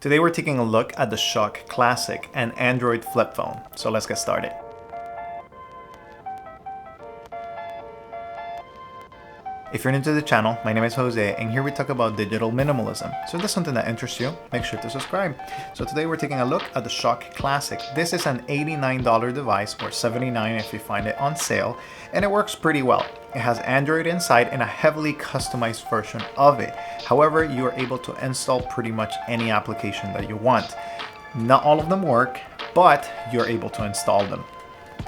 Today we're taking a look at the Schok Classic, an Android flip phone. So let's get started. If you're new to the channel, my name is Jose, and here we talk about digital minimalism. So if that's something that interests you, make sure to subscribe. So today we're taking a look at the Schok Classic. This is an $89 device, or $79 if you find it on sale, and it works pretty well. It has Android inside and a heavily customized version of it. However, you are able to install pretty much any application that you want. Not all of them work, but you're able to install them.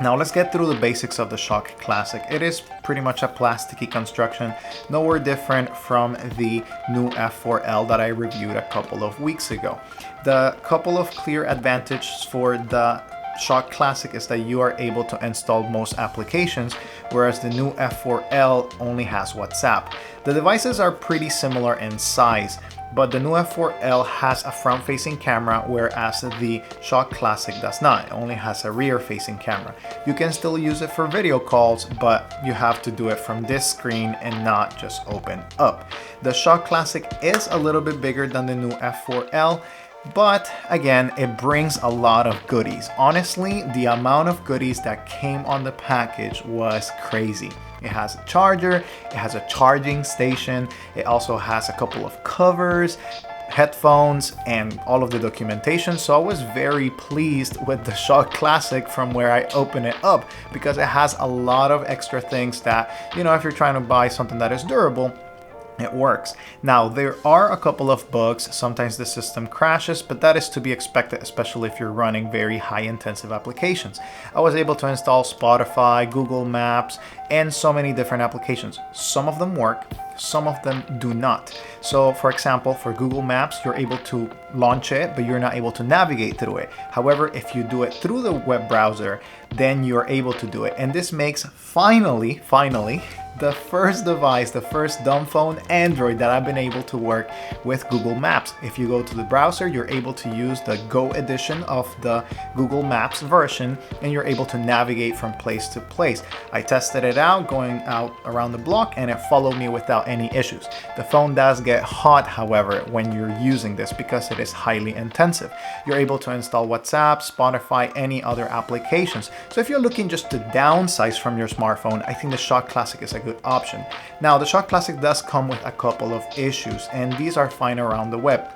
Now let's get through the basics of the Schok Classic. It is pretty much a plasticky construction, nowhere different from the Nuu F4L that I reviewed a couple of weeks ago. The couple of clear advantages for the Schok Classic is that you are able to install most applications, whereas the Nuu F4L only has WhatsApp. The devices are pretty similar in size, but the Nuu F4L has a front-facing camera, whereas the Schok Classic does not. It only has a rear-facing camera. You can still use it for video calls, but you have to do it from this screen and not just open up. The Schok Classic is a little bit bigger than the Nuu F4L, but again, it brings a lot of goodies. Honestly, the amount of goodies that came on the package was crazy. It has a charger, it has a charging station, it also has a couple of covers, headphones, and all of the documentation. So I was very pleased with the Schok Classic from where I open it up, because it has a lot of extra things that, you know, if you're trying to buy something that is durable, it works. Now, there are a couple of bugs. Sometimes the system crashes, but that is to be expected, especially if you're running very high intensive applications. I was able to install Spotify, Google Maps, and so many different applications. Some of them work, some of them do not. So for example, for Google Maps, you're able to launch it, but you're not able to navigate through it. However, if you do it through the web browser, then you're able to do it. And this makes finally, the first device, the first dumb phone Android that I've been able to work with Google Maps. If you go to the browser, you're able to use the Go edition of the Google Maps version, and you're able to navigate from place to place. I tested it out going out around the block, and it followed me without any issues. The phone does get hot, however, when you're using this, because it is highly intensive. You're able to install WhatsApp, Spotify, any other applications. So if you're looking just to downsize from your smartphone, I think the Schok Classic is a good option. Now, the Schok Classic does come with a couple of issues, and these are fine around the web.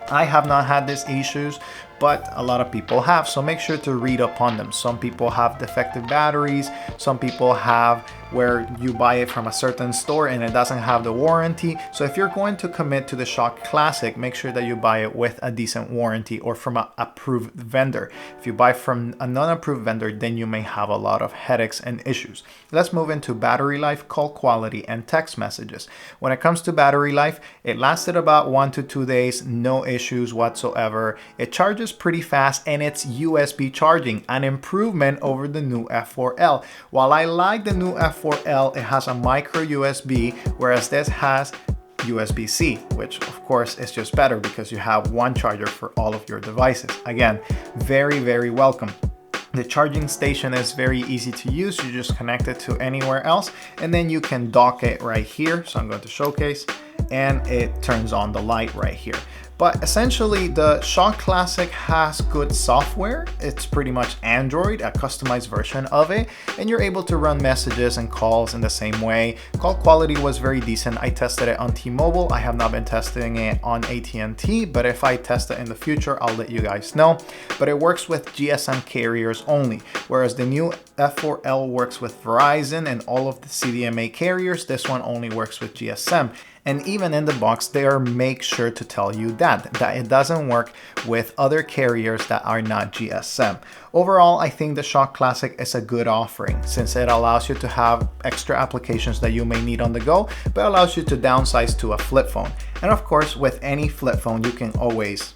I have not had these issues, but a lot of people have, so make sure to read up on them. Some people have defective batteries, some people have where you buy it from a certain store and it doesn't have the warranty. So if you're going to commit to the Schok Classic, make sure that you buy it with a decent warranty or from an approved vendor. If you buy from a non-approved vendor, then you may have a lot of headaches and issues. Let's move into battery life, call quality, and text messages. When it comes to battery life, it lasted about 1 to 2 days, no issues whatsoever. It charges pretty fast, and it's USB charging, an improvement over the Nuu F4L. While I like the Nuu F4L, it has a micro USB, whereas this has USB-C, which of course is just better because you have one charger for all of your devices. Again, very welcome. The charging station is very easy to use. You just connect it to anywhere else, and then you can dock it right here. So I'm going to showcase, and it turns on the light right here. But essentially, the Schok Classic has good software. It's pretty much Android, a customized version of it, and you're able to run messages and calls in the same way. Call quality was very decent. I tested it on T-Mobile. I have not been testing it on AT&T, but if I test it in the future, I'll let you guys know. But it works with GSM carriers only, whereas the Nuu F4L works with Verizon and all of the CDMA carriers. This one only works with GSM. And even in the box, they make sure to tell you that it doesn't work with other carriers that are not GSM. Overall, I think the Schok Classic is a good offering, since it allows you to have extra applications that you may need on the go, but allows you to downsize to a flip phone. And of course, with any flip phone, you can always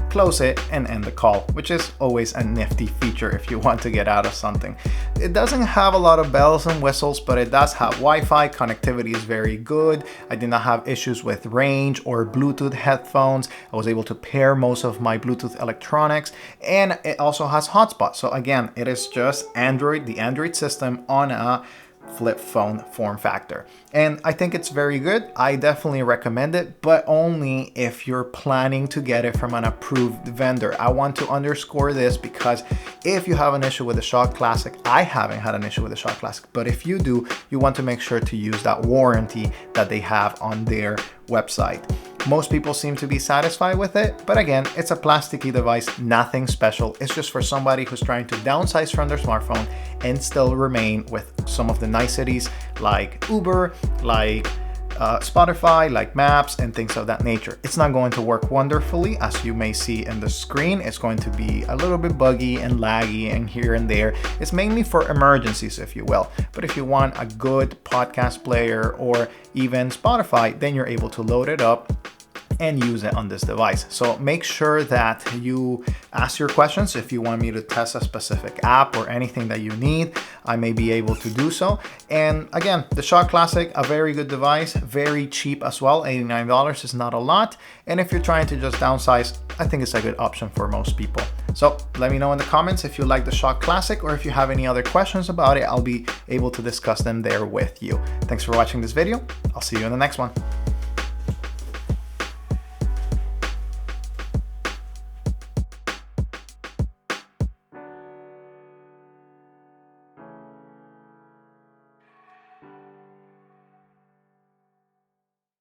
close it and end the call, which is always a nifty feature if you want to get out of something. It doesn't have a lot of bells and whistles, but it does have Wi-Fi. Connectivity is very good. I did not have issues with range or Bluetooth headphones. I was able to pair most of my Bluetooth electronics, and it also has hotspot. So again, it is just Android, the Android system on a flip phone form factor. And I think it's very good. I definitely recommend it, but only if you're planning to get it from an approved vendor. I want to underscore this because if you have an issue with the Schok Classic, I haven't had an issue with the Schok Classic, but if you do, you want to make sure to use that warranty that they have on their website. Most people seem to be satisfied with it, but again, it's a plasticky device, nothing special. It's just for somebody who's trying to downsize from their smartphone and still remain with some of the niceties like Uber, like Spotify, like Maps, and things of that nature. It's not going to work wonderfully, as you may see in the screen. It's going to be a little bit buggy and laggy and here and there. It's mainly for emergencies, if you will. But if you want a good podcast player or even Spotify, then you're able to load it up and use it on this device. So make sure that you ask your questions. If you want me to test a specific app or anything that you need, I may be able to do so. And again, the Schok Classic, a very good device, very cheap as well. $89 is not a lot. And if you're trying to just downsize, I think it's a good option for most people. So let me know in the comments if you like the Schok Classic, or if you have any other questions about it, I'll be able to discuss them there with you. Thanks for watching this video. I'll see you in the next one.